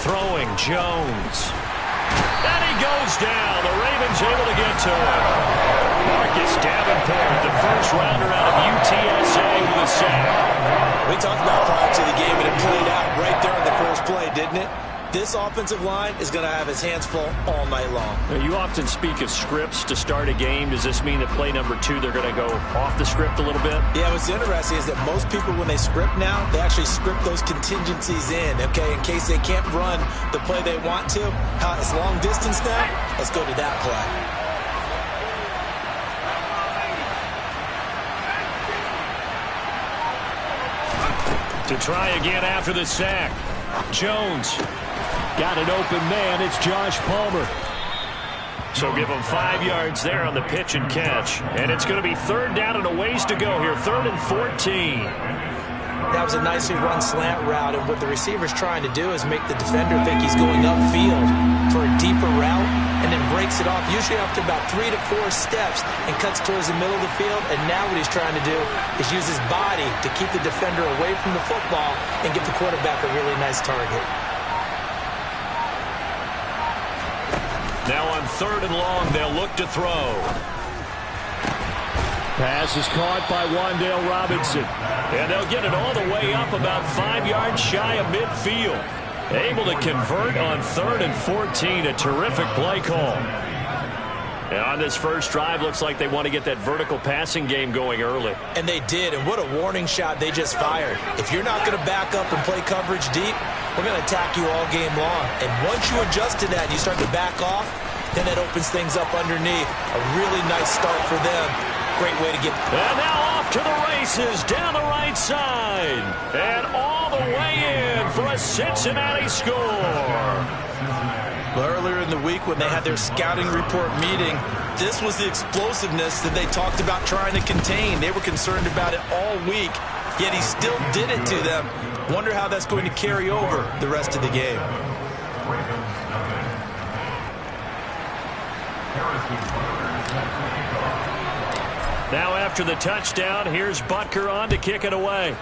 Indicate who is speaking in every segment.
Speaker 1: Throwing Jones. And he goes down. The Ravens able to get to him. Marcus Davenport, the first rounder out of UTSA with a sack.
Speaker 2: We talked about prior to the game, and it played out right there in the first play, didn't it? This offensive line is going to have his hands full all night long.
Speaker 1: You often speak of scripts to start a game. Does this mean that play number 2, they're going to go off the script a little bit?
Speaker 2: Yeah, what's interesting is that most people, when they script now, they actually script those contingencies in, okay, in case they can't run the play they want to. It's long distance now. Let's go to that play.
Speaker 1: To try again after the sack. Jones got an open man. It's Josh Palmer. So give him 5 yards there on the pitch and catch. And it's going to be 3rd down and a ways to go here. 3rd and 14.
Speaker 2: That was a nicely run slant route, and what the receiver's trying to do is make the defender think he's going upfield for a deeper route, and then breaks it off, usually after about 3 to 4 steps, and cuts towards the middle of the field. And now what he's trying to do is use his body to keep the defender away from the football and give the quarterback a really nice target.
Speaker 1: Now on 3rd and long, they'll look to throw. Pass is caught by Wan'Dale Robinson. And they'll get it all the way up about 5 yards shy of midfield. Able to convert on 3rd and 14. A terrific play call. And on this first drive, looks like they want to get that vertical passing game going early.
Speaker 2: And they did, and what a warning shot they just fired. If you're not going to back up and play coverage deep, we're going to attack you all game long. And once you adjust to that and you start to back off, then that opens things up underneath. A really nice start for them. Great way to get.
Speaker 1: And now off to the races down the right side. And all the way in for a Cincinnati score.
Speaker 2: Well, earlier in the week when they had their scouting report meeting, this was the explosiveness that they talked about trying to contain. They were concerned about it all week, yet he still did it to them. Wonder how that's going to carry over the rest of the game.
Speaker 1: Now after the touchdown, here's Butker on to kick it away.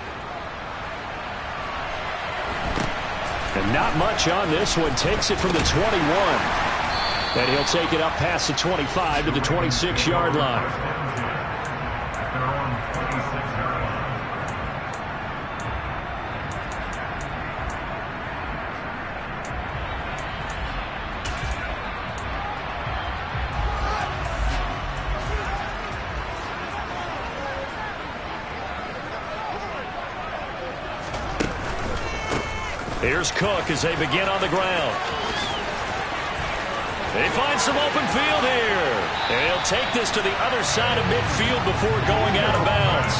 Speaker 1: And not much on this one. Takes it from the 21. And he'll take it up past the 25 to the 26-yard line. Here's Cook as they begin on the ground. They find some open field here. And he'll take this to the other side of midfield before going out of bounds.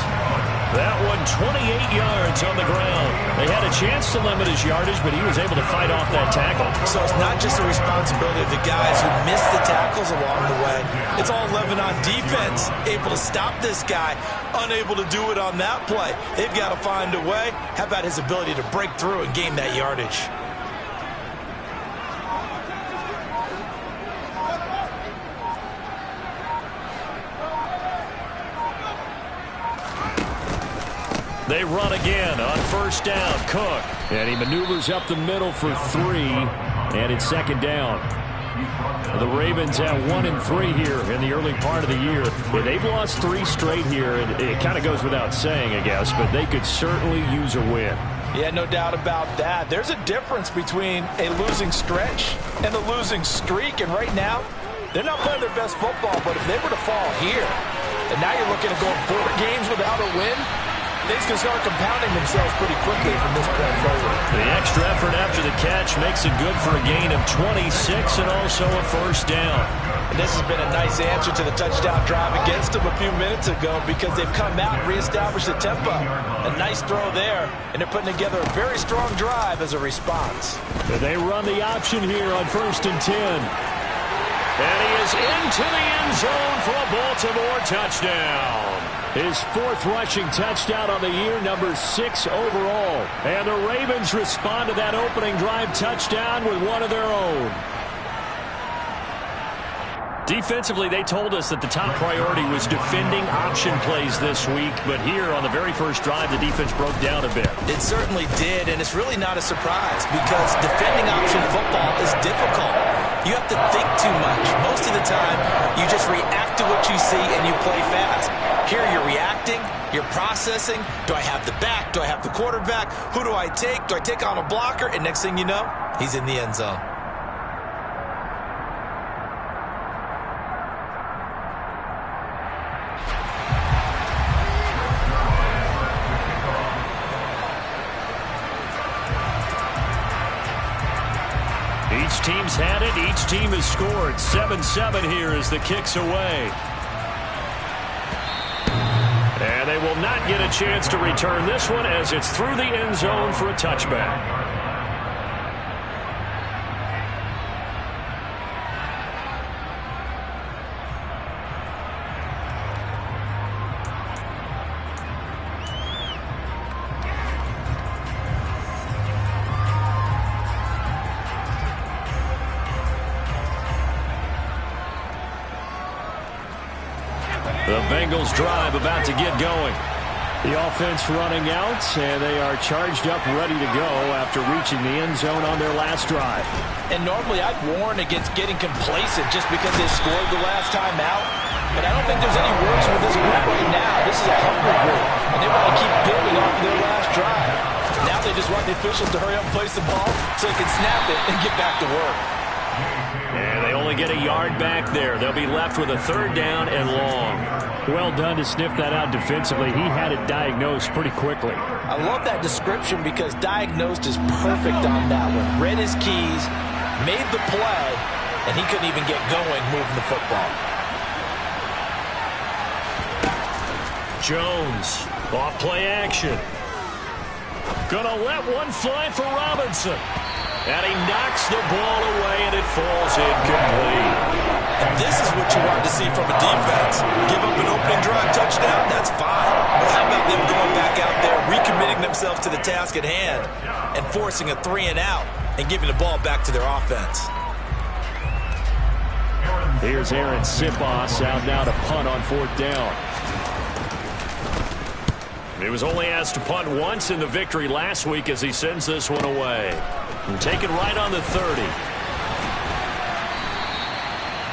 Speaker 1: That one 28 yards on the ground. They had a chance to limit his yardage, but he was able to fight off that tackle.
Speaker 2: So it's not just the responsibility of the guys who missed the tackles along the way. It's all 11 on defense, able to stop this guy, unable to do it on that play. They've got to find a way. How about his ability to break through and gain that yardage?
Speaker 1: They run again on first down. Cook. And he maneuvers up the middle for 3. And it's 2nd down. The Ravens have 1 and 3 here in the early part of the year. They've lost 3 straight here. And it kind of goes without saying, I guess. But they could certainly use a win.
Speaker 2: Yeah, no doubt about that. There's a difference between a losing stretch and a losing streak. And right now, they're not playing their best football. But if they were to fall here, and now you're looking at going 4 games without a win, things can start compounding themselves pretty quickly from this point forward.
Speaker 1: The extra effort after the catch makes it good for a gain of 26 and also a first down.
Speaker 2: And this has been a nice answer to the touchdown drive against them a few minutes ago because they've come out and reestablished the tempo. A nice throw there, and they're putting together a very strong drive as a response.
Speaker 1: And they run the option here on 1st and 10. And he is into the end zone for a Baltimore touchdown. His 4th rushing touchdown on the year, number 6 overall. And the Ravens respond to that opening drive touchdown with one of their own. Defensively, they told us that the top priority was defending option plays this week, but here on the very first drive, the defense broke down a bit.
Speaker 2: It certainly did, and it's really not a surprise because defending option football is difficult. You have to think too much. Most of the time, you just react to what you see and you play fast. Here you're reacting, you're processing. Do I have the back? Do I have the quarterback? Who do I take? Do I take on a blocker? And next thing you know, he's in the end zone.
Speaker 1: Each team's had it. Each team has scored. 7-7 here as the kick's away. And they will not get a chance to return this one as it's through the end zone for a touchback. The Bengals drive about to get going. The offense running out, and they are charged up, ready to go after reaching the end zone on their last drive.
Speaker 2: And normally I'd warn against getting complacent just because they scored the last time out. But I don't think there's any worries with this group right now. This is a hungry group, and they want to keep building off of their last drive. Now they just want the officials to hurry up and place the ball so they can snap it and get back to work.
Speaker 1: And they only get a yard back there. They'll be left with a third down and long. Well done to sniff that out defensively. He had it diagnosed pretty quickly.
Speaker 2: I love that description because diagnosed is perfect on that one. Read his keys, made the play, and he couldn't even get going moving the football.
Speaker 1: Jones, off play action. Gonna let one fly for Robinson. And he knocks the ball away, and it falls incomplete.
Speaker 2: And this is what you want to see from a defense. Give up an opening drive touchdown, that's fine. But how about them going back out there, recommitting themselves to the task at hand, and forcing a 3-and-out and giving the ball back to their offense?
Speaker 1: Here's Aaron Sipos out now to punt on fourth down. He was only asked to punt once in the victory last week as he sends this one away. And taken right on the 30.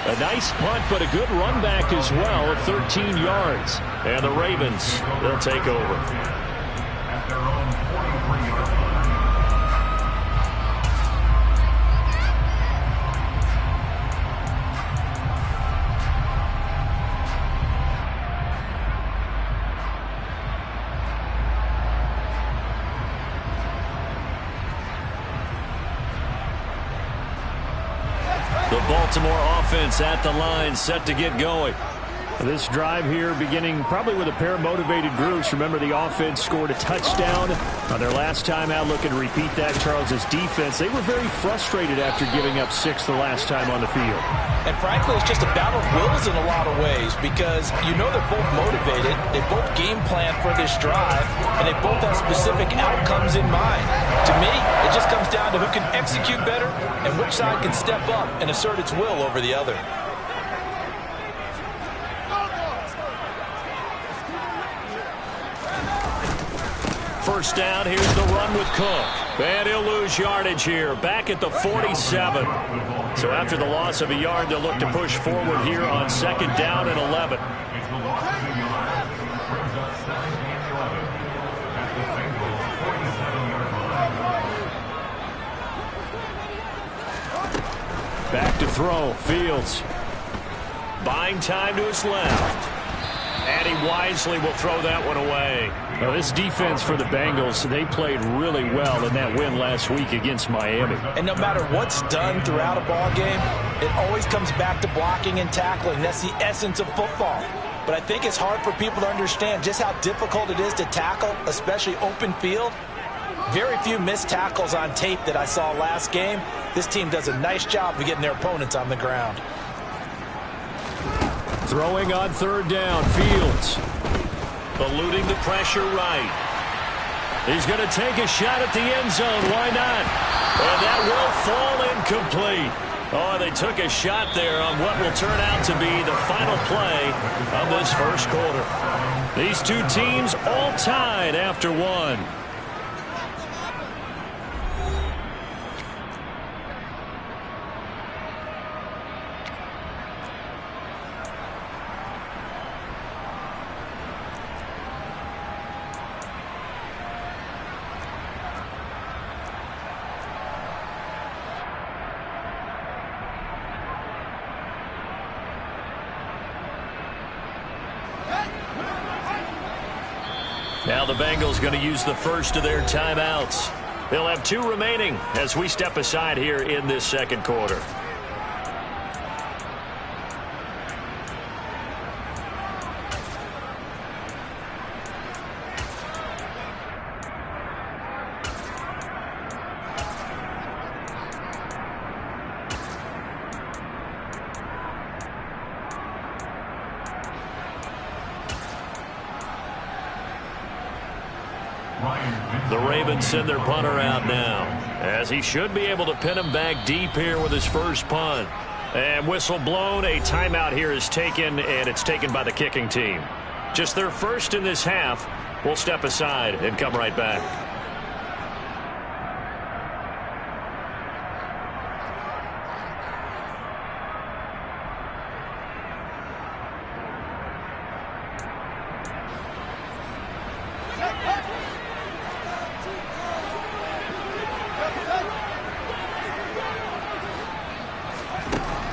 Speaker 1: A nice punt, but a good run back as well of 13 yards. And the Ravens, they'll take over. The Baltimore offense at the line, set to get going. This drive here beginning probably with a pair of motivated groups. Remember, the offense scored a touchdown on their last time out. Looking to repeat that. Charles's defense, they were very frustrated after giving up 6 the last time on the field.
Speaker 2: And frankly, it's just a battle of wills in a lot of ways because you know they're both motivated. They both game plan for this drive, and they both have specific outcomes in mind. To me, it just comes down to who can execute better and which side can step up and assert its will over the other.
Speaker 1: First down, here's the run with Cook. And he'll lose yardage here, back at the 47. So after the loss of a yard, they'll look to push forward here on second down and 11. Back to throw, Fields. Buying time to his left. And he wisely will throw that one away. Now, this defense for the Bengals, they played really well in that win last week against Miami.
Speaker 2: And no matter what's done throughout a ball game, it always comes back to blocking and tackling. That's the essence of football. But I think it's hard for people to understand just how difficult it is to tackle, especially open field. Very few missed tackles on tape that I saw last game. This team does a nice job of getting their opponents on the ground.
Speaker 1: Throwing on third down, Fields. Eluding the pressure right. He's going to take a shot at the end zone. Why not? And that will fall incomplete. Oh, they took a shot there on what will turn out to be the final play of this first quarter. These two teams all tied after one. Now the Bengals going to use the first of their timeouts. They'll have 2 remaining as we step aside here in this second quarter. The Ravens send their punter out now, as he should be able to pin him back deep here with his first punt. And whistle blown, a timeout here is taken, and it's taken by the kicking team. Just their first in this half. We'll step aside and come right back.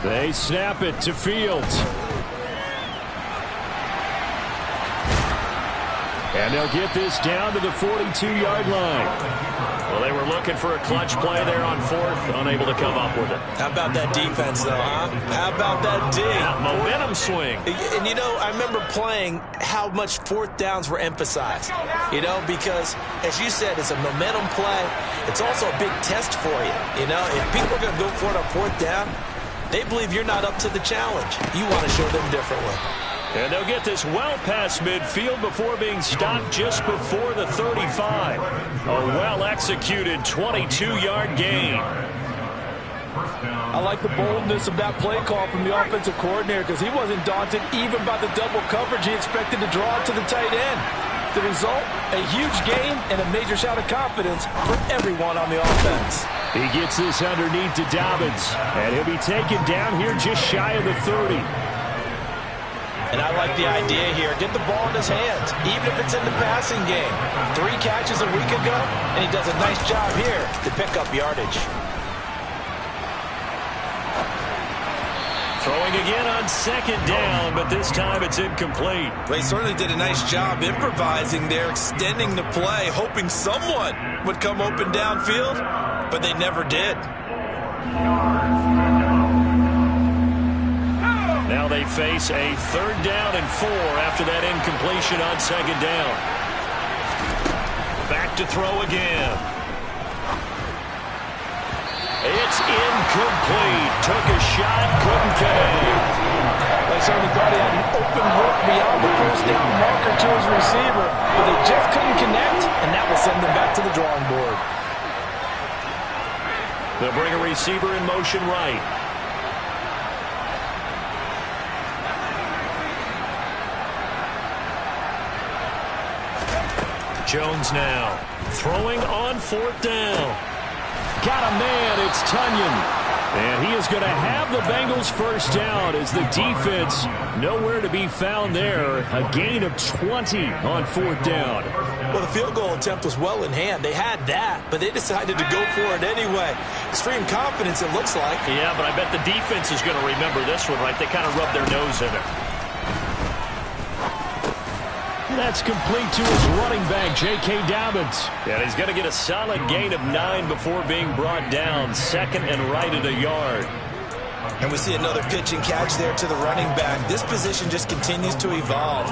Speaker 1: They snap it to Fields. And they'll get this down to the 42-yard line. Well, they were looking for a clutch play there on 4th, unable to come up with it.
Speaker 2: How about that defense, though, huh? How about that D?
Speaker 1: Yeah, momentum swing.
Speaker 2: And, you know, I remember playing how much 4th downs were emphasized, you know, because, as you said, it's a momentum play. It's also a big test for you, you know. If people are going to go for it on 4th down, they believe you're not up to the challenge. You want to show them differently.
Speaker 1: And they'll get this well past midfield before being stopped just before the 35. A well-executed 22-yard gain.
Speaker 3: I like the boldness of that play call from the offensive coordinator because he wasn't daunted even by the double coverage he expected to draw it to the tight end. The result, a huge gain and a major shout of confidence for everyone on the offense.
Speaker 1: He gets this underneath to Dobbins, and he'll be taken down here just shy of the 30.
Speaker 2: And I like the idea here. Get the ball in his hands, even if it's in the passing game. 3 catches a week ago, and he does a nice job here to pick up yardage.
Speaker 1: Throwing again on 2nd down, but this time it's incomplete.
Speaker 2: Well, he certainly did a nice job improvising there, extending the play, hoping someone would come open downfield, but they never did.
Speaker 1: Now they face a 3rd down and 4 after that incompletion on 2nd down. Back to throw again. It's incomplete. Took a shot, couldn't connect.
Speaker 3: They certainly thought he had an open look beyond the first down marker to his receiver, but they just couldn't connect, and that will send them back to the drawing board.
Speaker 1: They'll bring a receiver in motion right. Jones now throwing on 4th down. Got a man, it's Tunyon. And he is going to have the Bengals first down as the defense nowhere to be found there. A gain of 20 on 4th down.
Speaker 2: Well, the field goal attempt was well in hand. They had that, but they decided to go for it anyway. Extreme confidence, it looks like.
Speaker 1: Yeah, but I bet the defense is going to remember this one, right? They kind of rubbed their nose in it. That's complete to his running back, J.K. Dobbins. And he's going to get a solid gain of 9 before being brought down. 2nd and right at a yard.
Speaker 2: And we see another pitch and catch there to the running back. This position just continues to evolve.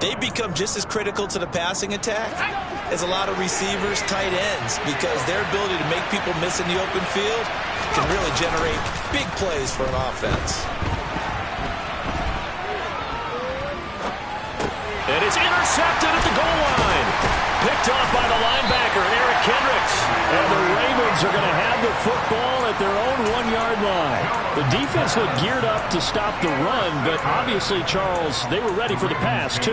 Speaker 2: They become just as critical to the passing attack as a lot of receivers, tight ends, because their ability to make people miss in the open field can really generate big plays for an offense.
Speaker 1: And it's intercepted at the goal line. picked off by the linebacker, Eric Kendricks. And the Ravens are going to have the football at their own 1-yard line. The defense looked geared up to stop the run, but obviously, Charles, they were ready for the pass, too.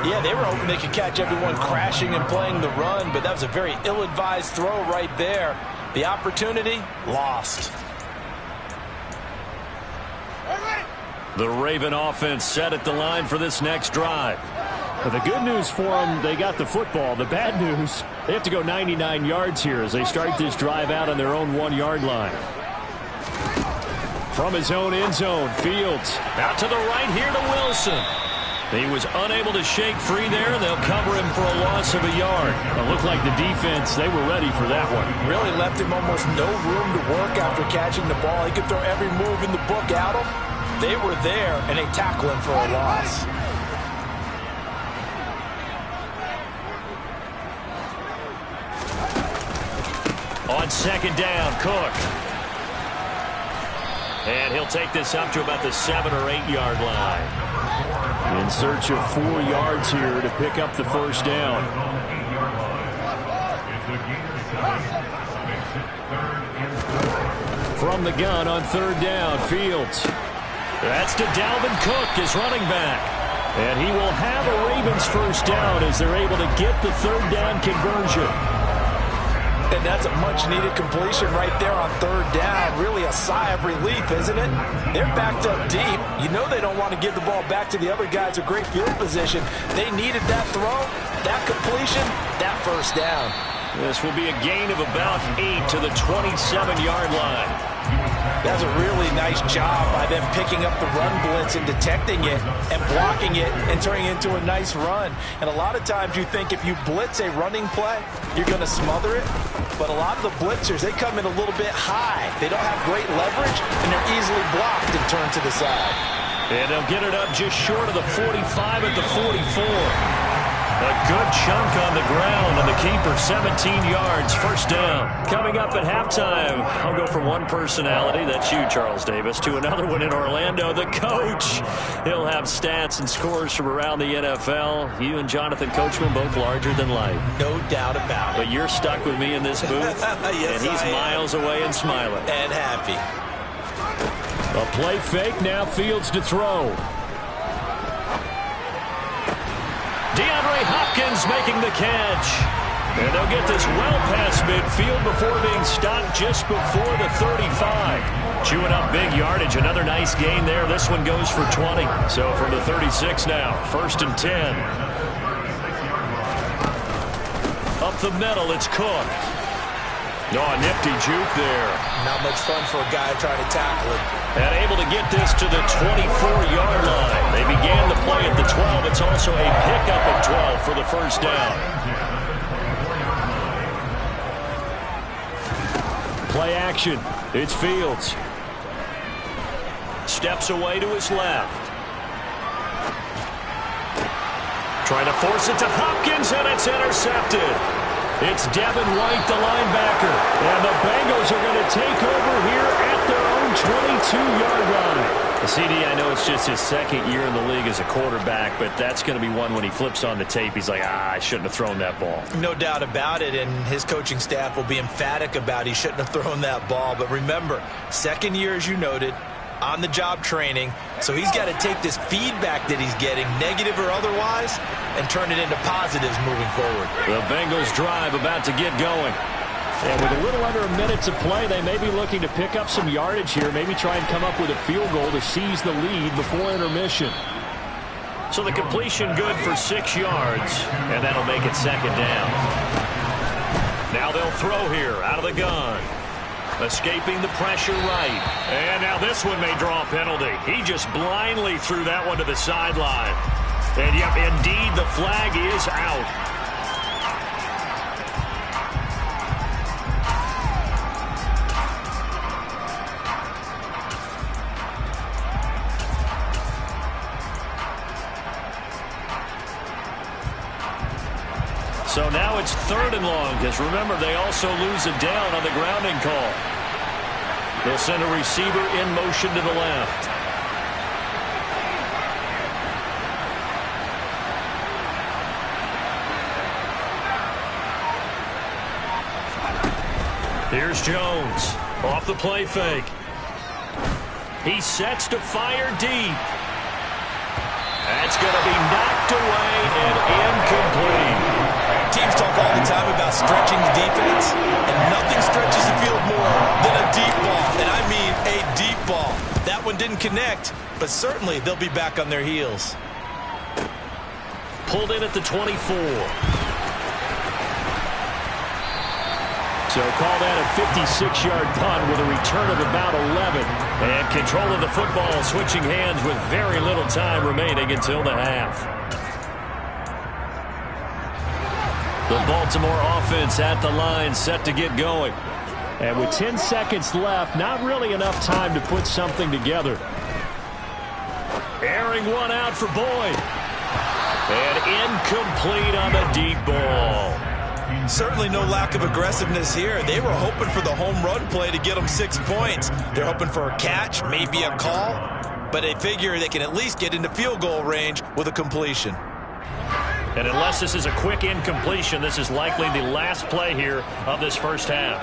Speaker 3: Yeah, they were hoping they could catch everyone crashing and playing the run, but that was a very ill-advised throw right there. The opportunity, lost.
Speaker 1: The Raven offense set at the line for this next drive. But the good news for them, they got the football. The bad news, they have to go 99 yards here as they start this drive out on their own 1-yard line. From his own end zone, Fields out to the right here to Wilson. He was unable to shake free there, and they'll cover him for a loss of a yard. It looked like the defense, they were ready for that one.
Speaker 3: Really left him almost no room to work after catching the ball. He could throw every move in the book at him. They were there, and they tackle him for a loss.
Speaker 1: On second down, Cook. And he'll take this up to about the 7- or 8-yard line. In search of 4 yards here to pick up the first down. From the gun on third down, Fields. That's to Dalvin Cook, his running back. And he will have a Ravens first down as they're able to get the third down conversion.
Speaker 3: And that's a much-needed completion right there on third down. Really a sigh of relief, isn't it? They're backed up deep. You know they don't want to give the ball back to the other guys with great field position. They needed that throw, that completion, that first down.
Speaker 1: This will be a gain of about 8 to the 27-yard line.
Speaker 3: That's a really nice job by them picking up the run blitz and detecting it and blocking it and turning it into a nice run. And a lot of times you think if you blitz a running play, you're going to smother it. But a lot of the blitzers, they come in a little bit high. They don't have great leverage, and they're easily blocked and turned to the side.
Speaker 1: And they'll get it up just short of the 45 at the 44. A good chunk on the ground, and the keeper 17 yards, first down. Coming up at halftime, I'll go from one personality, that's you, Charles Davis, to another one in Orlando, the coach. He'll have stats and scores from around the NFL. You and Jonathan Coachman both larger than life.
Speaker 3: No doubt about it.
Speaker 1: But you're stuck with me in this booth,
Speaker 3: yes,
Speaker 1: and he's miles away and smiling.
Speaker 3: And happy.
Speaker 1: A play fake, now Fields to throw. DeAndre Hopkins making the catch. And they'll get this well past midfield before being stopped just before the 35. Chewing up big yardage. Another nice gain there. This one goes for 20. So from the 36 now, 1st and 10. Up the middle, it's Cook. Oh, a nifty juke there.
Speaker 3: Not much fun for a guy trying to tackle it.
Speaker 1: And able to get this to the 24-yard line. They began the play at the 12. It's also a pickup of 12 for the first down. Play action. It's Fields. Steps away to his left. Trying to force it to Hopkins, and it's intercepted. It's Devin White, the linebacker. And the Bengals are going to take over here at their own 22-yard line. CD, I know it's just his second year in the league as a quarterback, but that's going to be one when he flips on the tape. He's like, I shouldn't have thrown that ball.
Speaker 3: No doubt about it, and his coaching staff will be emphatic about he shouldn't have thrown that ball. But remember, second year, as you noted, on-the-job training, so he's got to take this feedback that he's getting, negative or otherwise, and turn it into positives moving forward.
Speaker 1: The Bengals drive about to get going. And with a little under a minute to play, they may be looking to pick up some yardage here, maybe try and come up with a field goal to seize the lead before intermission. So the completion good for 6 yards, and that'll make it second down. Now they'll throw here out of the gun. Escaping the pressure right. And now this one may draw a penalty. He just blindly threw that one to the sideline. And, yep, indeed, the flag is out. So now it's 3rd and long, because remember, they also lose a down on the grounding call. They'll send a receiver in motion to the left. Here's Jones. Off the play fake. He sets to fire deep. That's going to be knocked away and incomplete.
Speaker 2: Teams talk all the time about stretching the defense, and nothing stretches the field more than a deep ball, and I mean a deep ball. That one didn't connect, but certainly they'll be back on their heels.
Speaker 1: Pulled in at the 24. So call that a 56-yard punt with a return of about 11. And control of the football switching hands with very little time remaining until the half. The Baltimore offense at the line set to get going. And with 10 seconds left, not really enough time to put something together. Airing one out for Boyd. And incomplete on the deep ball.
Speaker 2: Certainly no lack of aggressiveness here. They were hoping for the home run play to get them 6 points. They're hoping for a catch, maybe a call, but they figure they can at least get into field goal range with a completion.
Speaker 1: And unless this is a quick incompletion, this is likely the last play here of this first half.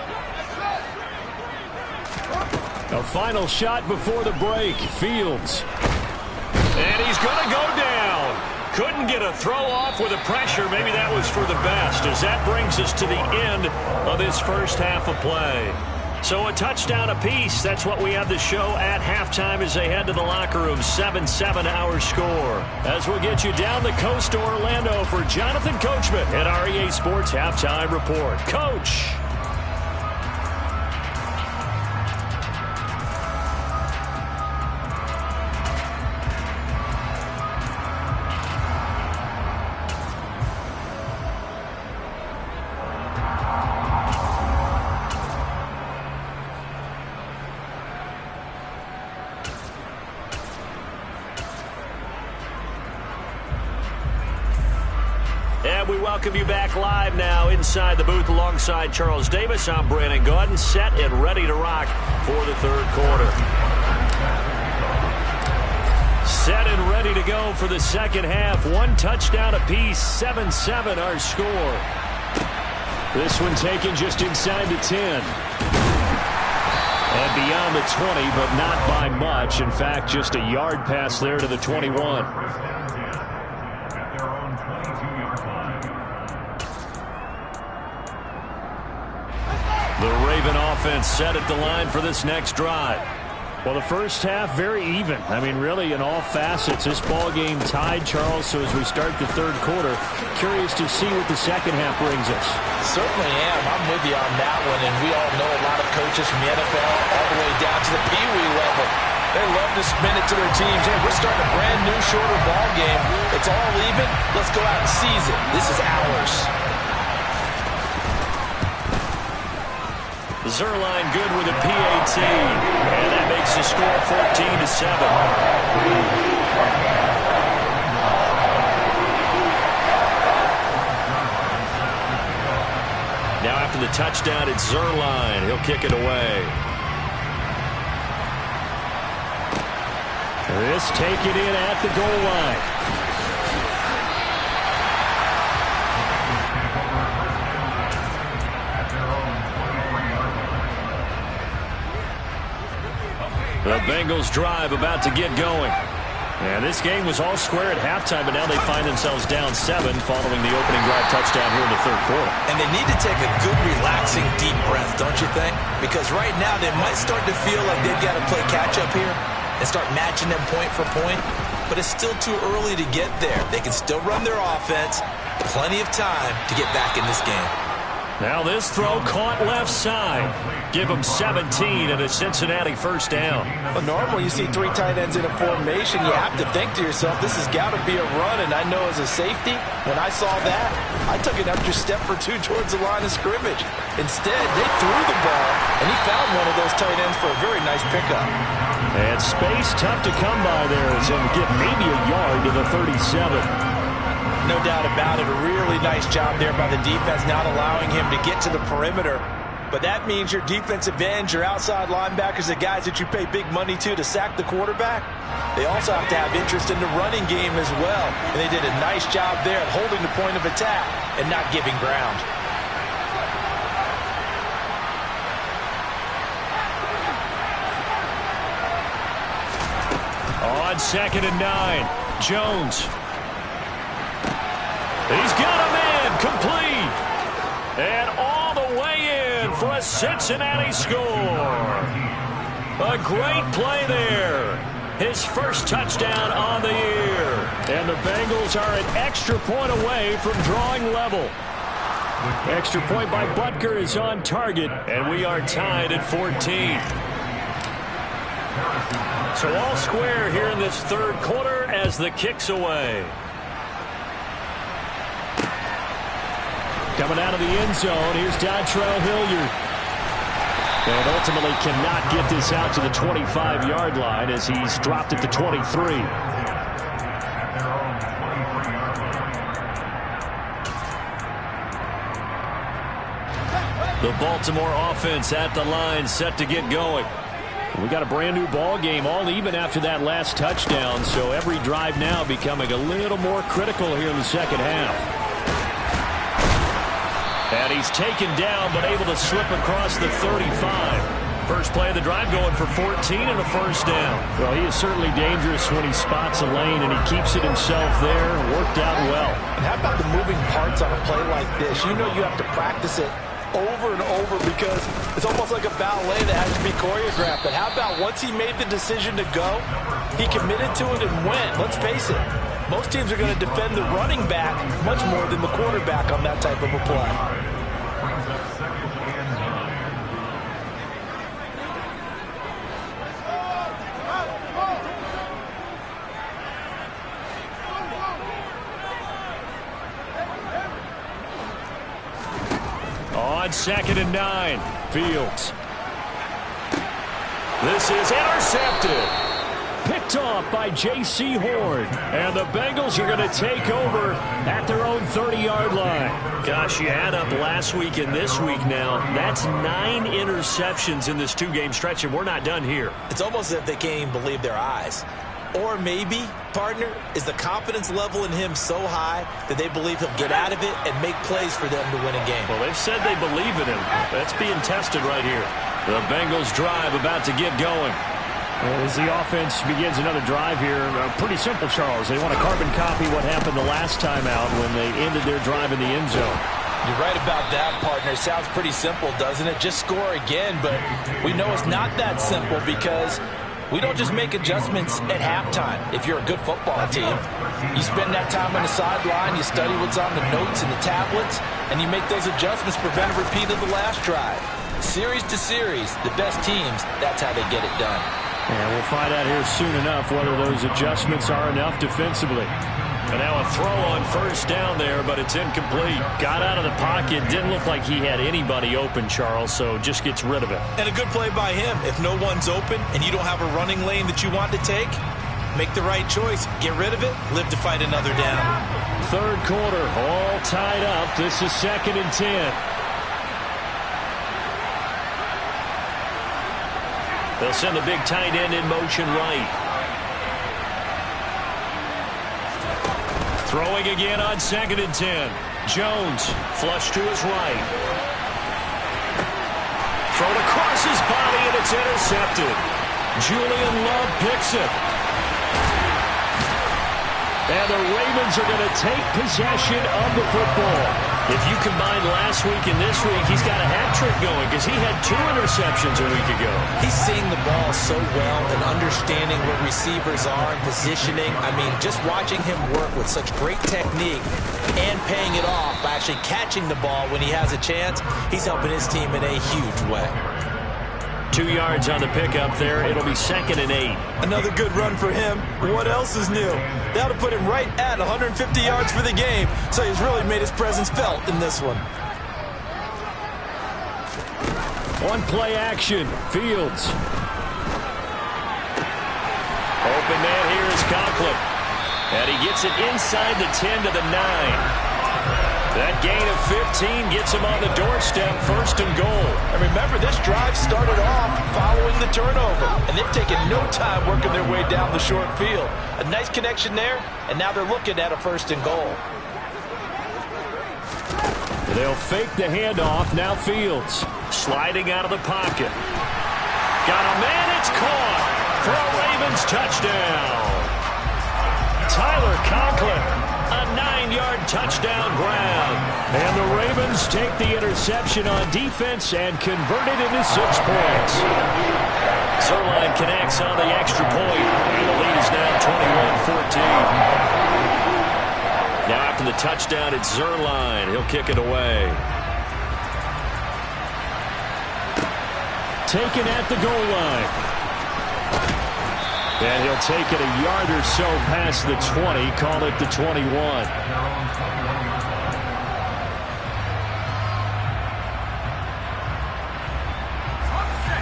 Speaker 1: A final shot before the break. Fields. And he's going to go down. Couldn't get a throw off with the pressure. Maybe that was for the best, as that brings us to the end of this first half of play. So a touchdown apiece. That's what we have to show at halftime as they head to the locker room. 7-7 our score. As we'll get you down the coast to Orlando for Jonathan Coachman at our EA Sports Halftime Report. Coach. We welcome you back live now inside the booth alongside Charles Davis. I'm Brandon Gaudin, set and ready to rock for the third quarter. Set and ready to go for the second half. One touchdown apiece, 7-7 our score. This one taken just inside the 10. And beyond the 20, but not by much. In fact, just a yard pass there to the 21. The Raven offense set at the line for this next drive. Well, the first half very even. I mean, really, in all facets, this ball game tied, Charles. So as we start the third quarter, curious to see what the second half brings us.
Speaker 2: Certainly am. I'm with you on that one. And we all know a lot of coaches from the NFL all the way down to the Pee Wee level. They love to spin it to their teams. Hey, we're starting a brand new, shorter ball game. It's all even. Let's go out and seize it. This is ours.
Speaker 1: Zuerlein good with a PAT, and that makes the score 14-7. Now after the touchdown, it's Zuerlein. He'll kick it away. This taken in at the goal line. The Bengals drive about to get going. And this game was all square at halftime, but now they find themselves down 7 following the opening drive touchdown here in the third quarter.
Speaker 2: And they need to take a good, relaxing, deep breath, don't you think? Because right now they might start to feel like they've got to play catch-up here and start matching them point for point. But it's still too early to get there. They can still run their offense. Plenty of time to get back in this game.
Speaker 1: Now this throw caught left side. Give them 17 and a Cincinnati first down.
Speaker 3: Well, normally you see 3 tight ends in a formation. You have to think to yourself, this has got to be a run. And I know as a safety, when I saw that, I took an extra step or 2 towards the line of scrimmage. Instead, they threw the ball, and he found one of those tight ends for a very nice pickup.
Speaker 1: And space tough to come by there as he'll get maybe a yard to the 37.
Speaker 2: No doubt about it. A really nice job there by the defense, not allowing him to get to the perimeter. But that means your defensive ends, your outside linebackers, the guys that you pay big money to sack the quarterback, they also have to have interest in the running game as well. And they did a nice job there at holding the point of attack and not giving ground.
Speaker 1: on 2nd and 9. Jones. He's got a man complete. And all the way in for a Cincinnati score. A great play there. His first touchdown on the year. And the Bengals are an extra point away from drawing level. Extra point by Butker is on target, and we are tied at 14. So all square here in this third quarter as the kick's away. Coming out of the end zone, here's Dontrell Hilliard. And ultimately cannot get this out to the 25-yard line as he's dropped at the 23. The Baltimore offense at the line, set to get going. We got a brand new ball game, all even after that last touchdown, so every drive now becoming a little more critical here in the second half. And he's taken down, but able to slip across the 35. First play of the drive going for 14 and a first down. Well, he is certainly dangerous when he spots a lane, and he keeps it himself there. Worked out well.
Speaker 3: And how about the moving parts on a play like this? You know you have to practice it over and over because it's almost like a ballet that has to be choreographed. But how about once he made the decision to go, he committed to it and went. Let's face it, most teams are going to defend the running back much more than the quarterback on that type of a play.
Speaker 1: On 2nd and 9, Fields. This is intercepted. Picked off by J.C. Horn. And the Bengals are going to take over at their own 30-yard line. Gosh, you add up last week and this week now. That's 9 interceptions in this two-game stretch, and we're not done here.
Speaker 2: It's almost as if they can't even believe their eyes. Or maybe, partner, is the confidence level in him so high that they believe he'll get out of it and make plays for them to win a game.
Speaker 1: Well, they've said they believe in him. That's being tested right here. The Bengals drive about to get going. As the offense begins another drive here, pretty simple, Charles. They want to carbon copy what happened the last time out when they ended their drive in the end zone.
Speaker 2: You're right about that, partner. Sounds pretty simple, doesn't it? Just score again, but we know it's not that simple because we don't just make adjustments at halftime. If you're a good football team, you spend that time on the sideline, you study what's on the notes and the tablets, and you make those adjustments, prevent a repeat of the last drive. Series to series, the best teams, that's how they get it done.
Speaker 1: And we'll find out here soon enough whether those adjustments are enough defensively. And now a throw on first down there, but it's incomplete. Got out of the pocket. Didn't look like he had anybody open, Charles, so just gets rid of it.
Speaker 2: And a good play by him. If no one's open and you don't have a running lane that you want to take, make the right choice. Get rid of it. Live to fight another down.
Speaker 1: Third quarter, all tied up. This is 2nd and 10. They'll send the big tight end in motion right. Throwing again on 2nd and 10. Jones, flush to his right. Thrown across his body, and it's intercepted. Julian Love picks it. And the Ravens are going to take possession of the football. If you combine last week and this week, he's got a hat trick going because he had 2 interceptions a week ago.
Speaker 2: He's seeing the ball so well and understanding where receivers are and positioning. I mean, just watching him work with such great technique and paying it off by actually catching the ball when he has a chance, he's helping his team in a huge way.
Speaker 1: 2 yards on the pickup there. It'll be 2nd and 8.
Speaker 3: Another good run for him. What else is new? That'll put him right at 150 yards for the game, so he's really made his presence felt in this one.
Speaker 1: On play action, Fields. Open man here is Conklin. And he gets it inside the 10 to the 9. That gain of 15 gets him on the doorstep, 1st and goal.
Speaker 3: And remember, this drive started off following the turnover, and they've taken no time working their way down the short field. A nice connection there, and now they're looking at a 1st and goal.
Speaker 1: They'll fake the handoff. Now Fields sliding out of the pocket. Got a man. It's caught for a Ravens touchdown. Tyler Conklin, a 9-yard touchdown grab. And the Ravens take the interception on defense and convert it into 6 points. Zuerlein connects on the extra point, and the lead is now 21-14. Now after the touchdown, it's Zuerlein. He'll kick it away. Taken at the goal line. And he'll take it a yard or so past the 20, call it the 21.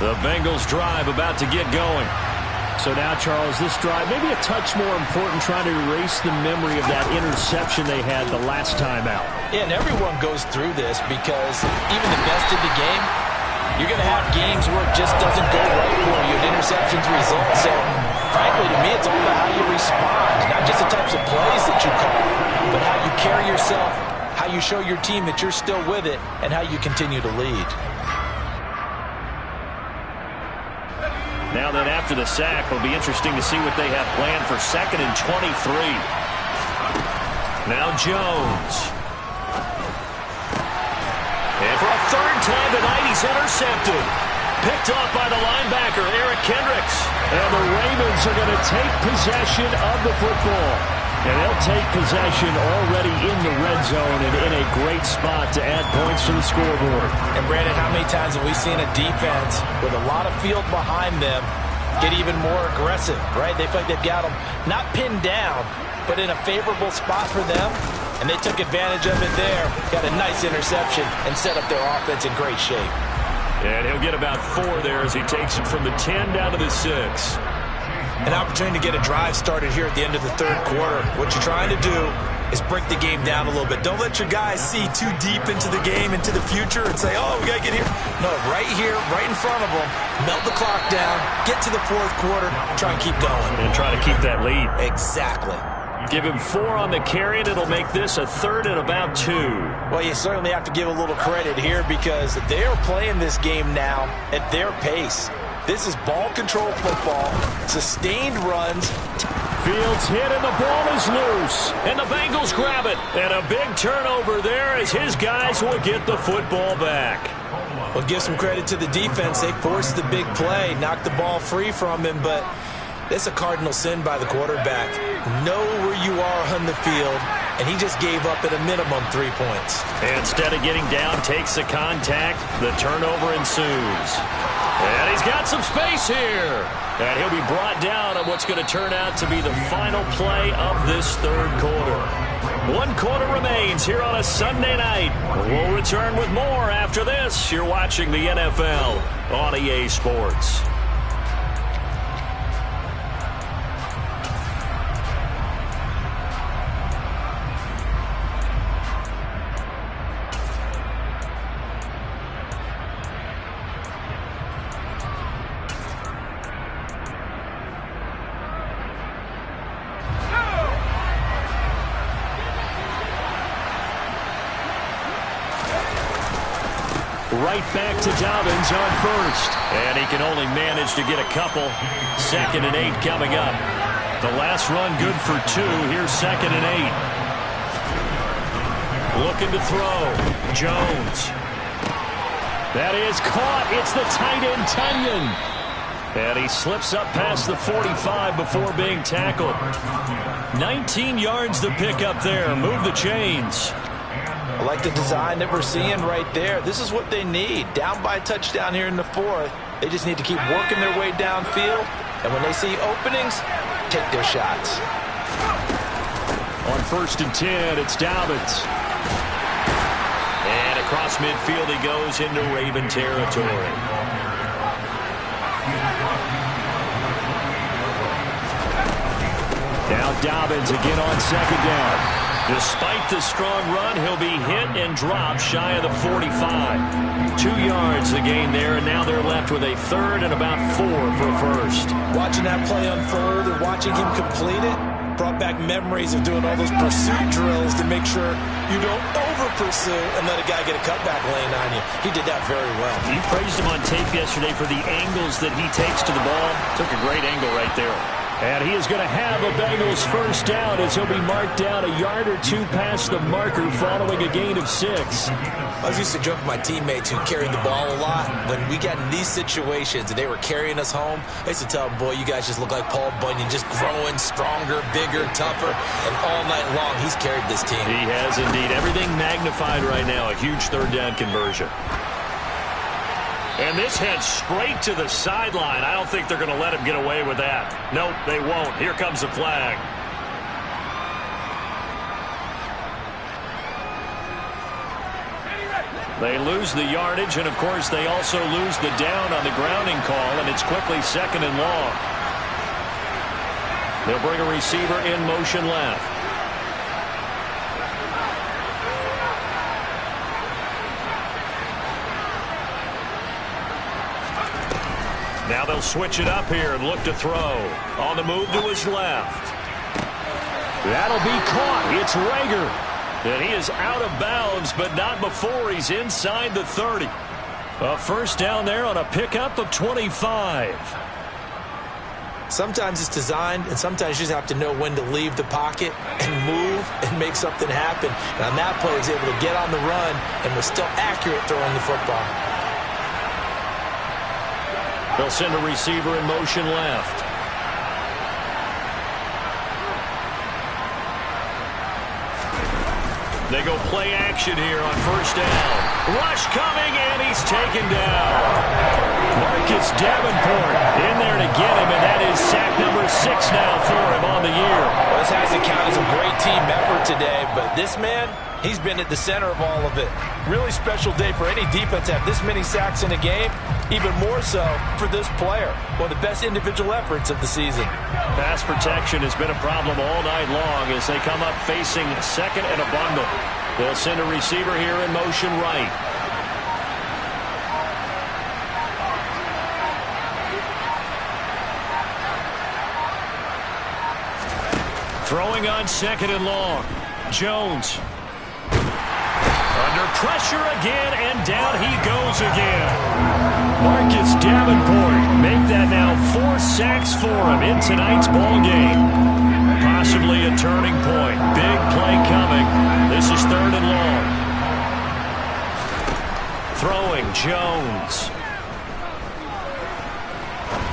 Speaker 1: The Bengals drive about to get going. So now, Charles, this drive maybe a touch more important, trying to erase the memory of that interception they had the last time out.
Speaker 2: Yeah, and everyone goes through this because even the best in the game, you're going to have games where it just doesn't go right for you. An interception's result. So, frankly, to me, it's all about how you respond. Not just the types of plays that you call, but how you carry yourself, how you show your team that you're still with it, and how you continue to lead.
Speaker 1: Now then, after the sack, it'll be interesting to see what they have planned for 2nd and 23. Now Jones. And for a 3rd time tonight, he's intercepted. Picked off by the linebacker, Eric Kendricks. And the Ravens are going to take possession of the football. And they'll take possession already in the red zone and in a great spot to add points to the scoreboard.
Speaker 2: And, Brandon, how many times have we seen a defense with a lot of field behind them get even more aggressive, right? They feel like they've got them not pinned down, but in a favorable spot for them. And they took advantage of it there. Got a nice interception and set up their offense in great shape.
Speaker 1: And he'll get about 4 there as he takes it from the 10 down to the 6.
Speaker 2: An opportunity to get a drive started here at the end of the 3rd quarter. What you're trying to do is break the game down a little bit. Don't let your guys see too deep into the game, into the future, and say, oh, we got to get here. No, right here, right in front of them, melt the clock down, get to the 4th quarter, try and keep going.
Speaker 1: And try to keep that lead.
Speaker 2: Exactly.
Speaker 1: Give him 4 on the carry, and it'll make this a 3rd and about 2.
Speaker 2: Well, you certainly have to give a little credit here because they are playing this game now at their pace. This is ball control football, sustained runs.
Speaker 1: Fields hit and the ball is loose. And the Bengals grab it. And a big turnover there as his guys will get the football back.
Speaker 2: Well, give some credit to the defense. They forced the big play, knocked the ball free from him, but it's a cardinal sin by the quarterback. Know where you are on the field, and he just gave up at a minimum 3 points.
Speaker 1: And instead of getting down, takes the contact. The turnover ensues. And he's got some space here. And he'll be brought down on what's going to turn out to be the final play of this 3rd quarter. 1 quarter remains here on a Sunday night. We'll return with more after this. You're watching the NFL on EA Sports. Right back to Dobbins on 1st. And he can only manage to get a couple. 2nd and 8 coming up. The last run good for 2. Here's 2nd and 8. Looking to throw. Jones. That is caught. It's the tight end, Tunyon. And he slips up past the 45 before being tackled. 19 yards to pick up there. Move the chains.
Speaker 2: I like the design that we're seeing right there. This is what they need. Down by a touchdown here in the 4th. They just need to keep working their way downfield. And when they see openings, take their shots.
Speaker 1: On 1st and 10, it's Dobbins. And across midfield he goes into Raven territory. Now Dobbins again on 2nd down. Despite the strong run, he'll be hit and dropped shy of the 45. 2 yards the gain there, and now they're left with a 3rd and about 4 for a 1st.
Speaker 2: Watching that play unfold and watching him complete it brought back memories of doing all those pursuit drills to make sure you don't over-pursue and let a guy get a cutback lane on you. He did that very well.
Speaker 1: You praised him on tape yesterday for the angles that he takes to the ball. Took a great angle right there. And he is going to have a Bengals first down as he'll be marked down a yard or two past the marker following a gain of 6.
Speaker 2: I was used to joke with my teammates who carried the ball a lot. When we got in these situations and they were carrying us home, I used to tell them, boy, you guys just look like Paul Bunyan, just growing stronger, bigger, tougher. And all night long, he's carried this team.
Speaker 1: He has indeed. Everything magnified right now. A huge third down conversion. And this heads straight to the sideline. I don't think they're going to let him get away with that. Nope, they won't. Here comes the flag. They lose the yardage, and, of course, they also lose the down on the grounding call, and it's quickly 2nd and long. They'll bring a receiver in motion left. Now they'll switch it up here and look to throw. On the move to his left. That'll be caught. It's Reagor. And he is out of bounds, but not before he's inside the 30. A first down there on a pickup of 25.
Speaker 2: Sometimes it's designed, and sometimes you just have to know when to leave the pocket and move and make something happen. And on that play, he was able to get on the run and was still accurate throwing the football.
Speaker 1: They'll send a receiver in motion left. They go play action here on first down. Rush coming, and he's taken down. Marcus Davenport in there to get him, and that is sack number 6 now for him on the year.
Speaker 3: Well, this has to count as a great team effort today, but this man, he's been at the center of all of it. Really special day for any defense to have this many sacks in a game, even more so for this player. One of the best individual efforts of the season.
Speaker 1: Pass protection has been a problem all night long as they come up facing 2nd and a bundle. They'll send a receiver here in motion right. Throwing on 2nd and long. Jones. Under pressure again, and down he goes again. Marcus Davenport make that now 4 sacks for him in tonight's ball game. Possibly a turning point. Big play coming. This is 3rd and long. Throwing Jones.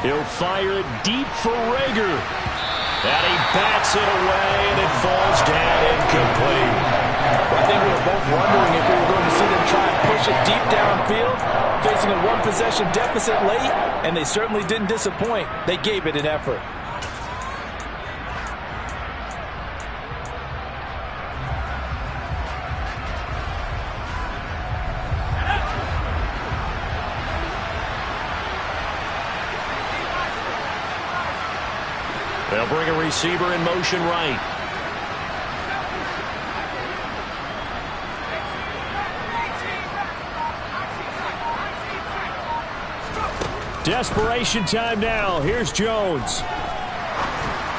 Speaker 1: He'll fire it deep for Reagor. And he bats it away, and it falls down incomplete.
Speaker 3: I think we were both wondering if we were going to see them try and push it deep downfield, facing a one-possession deficit late, and they certainly didn't disappoint. They gave it an effort.
Speaker 1: They'll bring a receiver in motion right. Desperation time now. Here's Jones.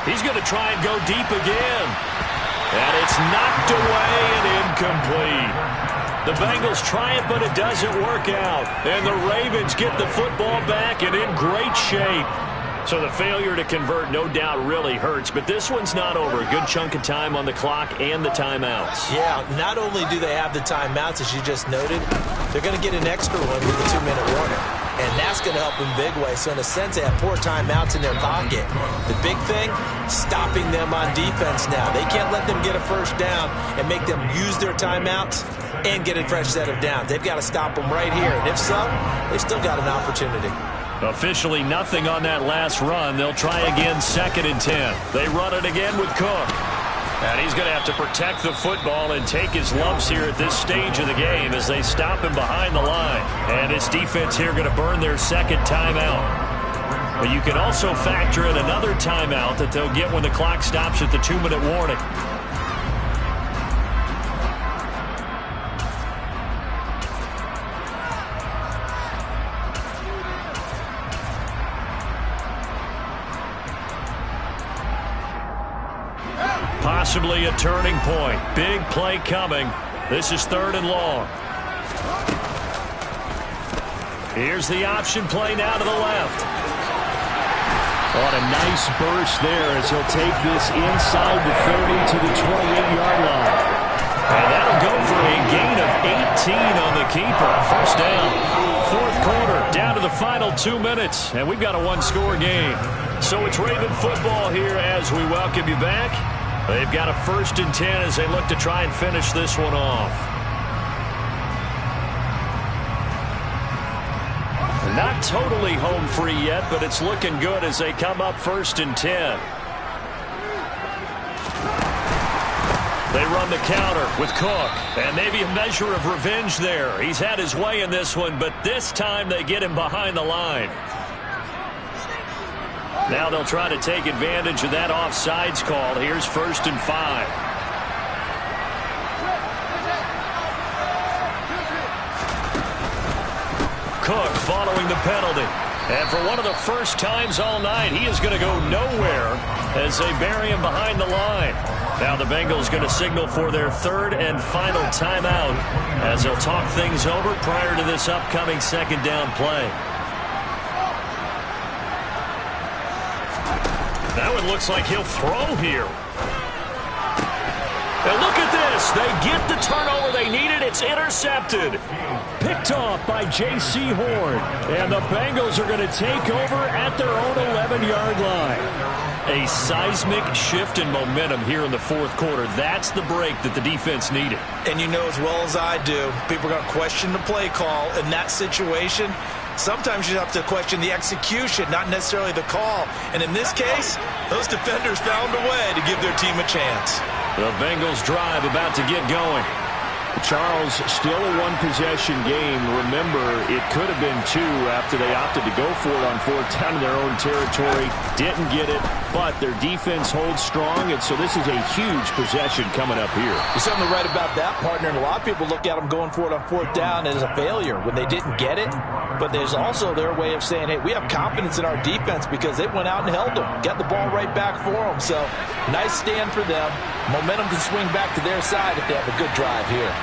Speaker 1: He's going to try and go deep again. And it's knocked away and incomplete. The Bengals try it, but it doesn't work out. And the Ravens get the football back and in great shape. So the failure to convert no doubt really hurts, but this one's not over. A good chunk of time on the clock and the timeouts.
Speaker 2: Yeah, not only do they have the timeouts, as you just noted, they're going to get an extra one with the 2-minute warning. And that's going to help in big way. So in a sense, they have 4 timeouts in their pocket. The big thing, stopping them on defense now. They can't let them get a first down and make them use their timeouts and get a fresh set of downs. They've got to stop them right here. And if so, they've still got an opportunity.
Speaker 1: Officially nothing on that last run. They'll try again 2nd and 10. They run it again with Cook. And he's going to have to protect the football and take his lumps here at this stage of the game as they stop him behind the line. And his defense here going to burn their 2nd timeout. But you can also factor in another timeout that they'll get when the clock stops at the 2-minute warning. Possibly a turning point. Big play coming. This is 3rd and long. Here's the option play now to the left. On a nice burst there as he'll take this inside the 30 to the 28-yard line. And that'll go for a gain of 18 on the keeper. First down. Fourth quarter, down to the final 2 minutes, and we've got a one-score game. So it's Raven football here as we welcome you back. They've got a 1st and 10 as they look to try and finish this one off. Not totally home free yet, but it's looking good as they come up 1st and 10. They run the counter with Cook, and maybe a measure of revenge there. He's had his way in this one, but this time they get him behind the line. Now they'll try to take advantage of that offsides call. Here's 1st and 5. Cook following the penalty. And for one of the first times all night, he is going to go nowhere as they bury him behind the line. Now the Bengals going to signal for their 3rd and final timeout as they'll talk things over prior to this upcoming 2nd down play. That one looks like he'll throw here. And look at this. They get the turnover they needed. It's intercepted. Picked off by J.C. Horn. And the Bengals are going to take over at their own 11-yard line. A seismic shift in momentum here in the 4th quarter. That's the break that the defense needed. And you know as well as I do, people are going to question the play call in that situation. Sometimes you have to question the execution, not necessarily the call. And in this case, those defenders found a way to give their team a chance. The Bengals drive about to get going. Charles, still a one-possession game. Remember, it could have been 2 after they opted to go for it on 4th down in their own territory. Didn't get it, but their defense holds strong, and so this is a huge possession coming up here.
Speaker 3: There's something to write about that, partner, and a lot of people look at them going for it on 4th down as a failure when they didn't get it. But there's also their way of saying, hey, we have confidence in our defense because they went out and held them, got the ball right back for them. So nice stand for them. Momentum can swing back to their side if they have a good drive here.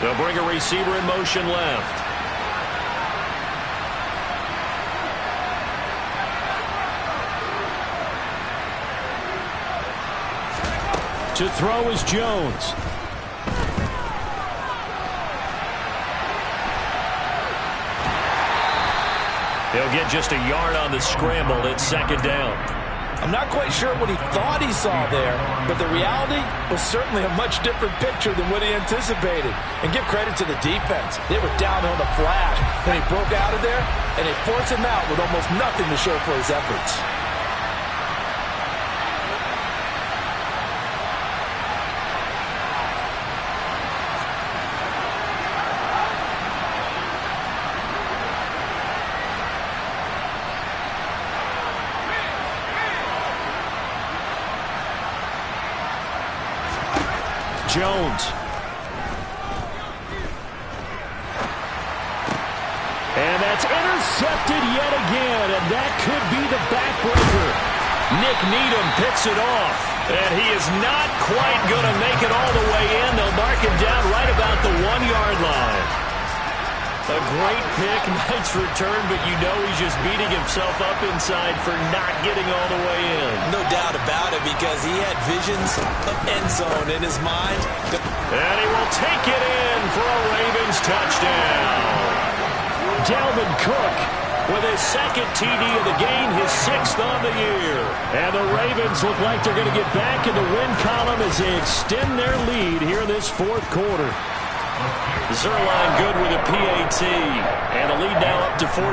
Speaker 1: They'll bring a receiver in motion left. To throw is Jones. He'll get just a yard on the scramble. It's 2nd down.
Speaker 3: I'm not quite sure what he thought he saw there, but the reality was certainly a much different picture than what he anticipated. And give credit to the defense. They were down on the flash when he broke out of there, and they forced him out with almost nothing to show for his efforts.
Speaker 1: Jones. And that's intercepted yet again, and that could be the backbreaker. Nick Needham picks it off, and he is not quite going to make it all the way in. They'll mark him down right about the 1-yard line. A great pick, nice return, but you know he's just beating himself up inside for not getting all the way in.
Speaker 2: No doubt about it, because he had visions of end zone in his mind.
Speaker 1: And he will take it in for a Ravens touchdown. Dalvin Cook with his 2nd TD of the game, his 6th on the year. And the Ravens look like they're going to get back in the win column as they extend their lead here in this 4th quarter. Zuerlein good with a PAT, and the lead now up to 14.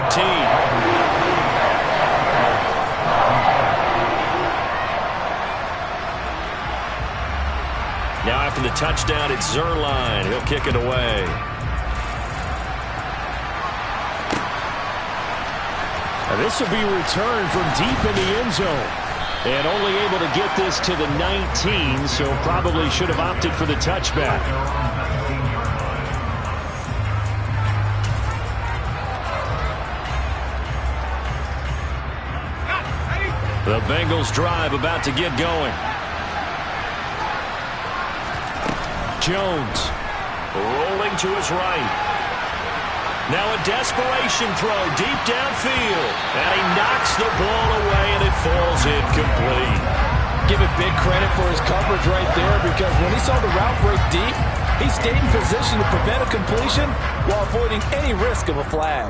Speaker 1: Now after the touchdown, it's Zuerlein. He'll kick it away. Now this will be returned from deep in the end zone. And only able to get this to the 19, so probably should have opted for the touchback. The Bengals drive about to get going. Jones rolling to his right. Now a desperation throw deep downfield. And he knocks the ball away, and it falls incomplete.
Speaker 3: Give it big credit for his coverage right there, because when he saw the route break deep, he stayed in position to prevent a completion while avoiding any risk of a flag.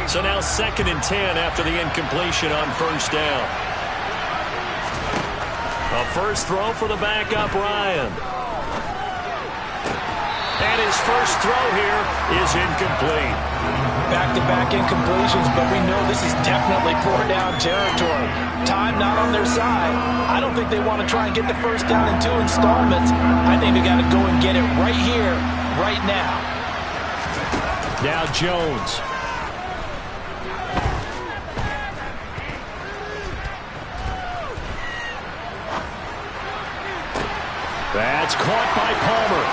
Speaker 1: So now 2nd and 10 after the incompletion on first down. A first throw for the backup, Ryan. And his first throw here is incomplete.
Speaker 3: Back-to-back incompletions, but we know this is definitely 4-down territory. Time not on their side. I don't think they want to try and get the first down in 2 installments. I think they got to go and get it right here, right now.
Speaker 1: Now Jones. That's caught by Palmer.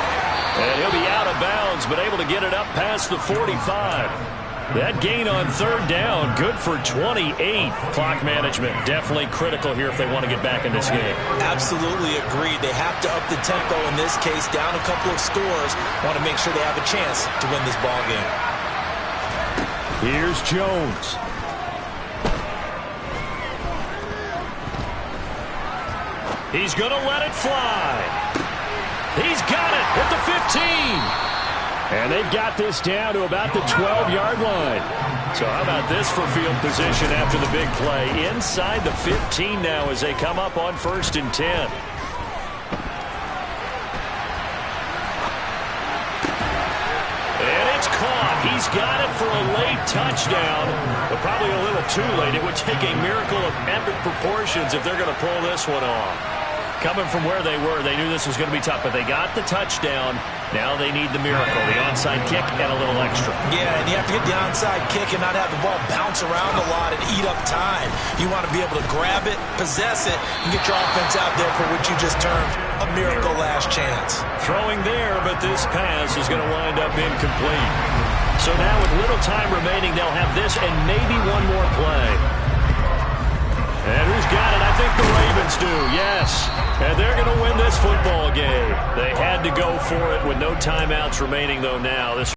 Speaker 1: And he'll be out of bounds, but able to get it up past the 45. That gain on 3rd down, good for 28. Clock management definitely critical here if they want to get back in this game.
Speaker 2: Absolutely agreed. They have to up the tempo in this case, down a couple of scores. Want to make sure they have a chance to win this ball game.
Speaker 1: Here's Jones. He's going to let it fly. He's got it at the 15. And they've got this down to about the 12-yard line. So how about this for field position after the big play? Inside the 15 now as they come up on 1st and 10. And it's caught. He's got it for a late touchdown, but probably a little too late. It would take a miracle of epic proportions if they're going to pull this one off. Coming from where they were, they knew this was going to be tough, but they got the touchdown. Now they need the miracle, the onside kick and a little extra.
Speaker 2: Yeah, and you have to get the onside kick and not have the ball bounce around a lot and eat up time. You want to be able to grab it, possess it, and get your offense out there for what you just termed a miracle last chance.
Speaker 1: Throwing there, but this pass is going to wind up incomplete. So now with little time remaining, they'll have this and maybe one more play. And who's got it? I think the Ravens do, yes. And they're going to win this football game. They had to go for it with no timeouts remaining, though, now. This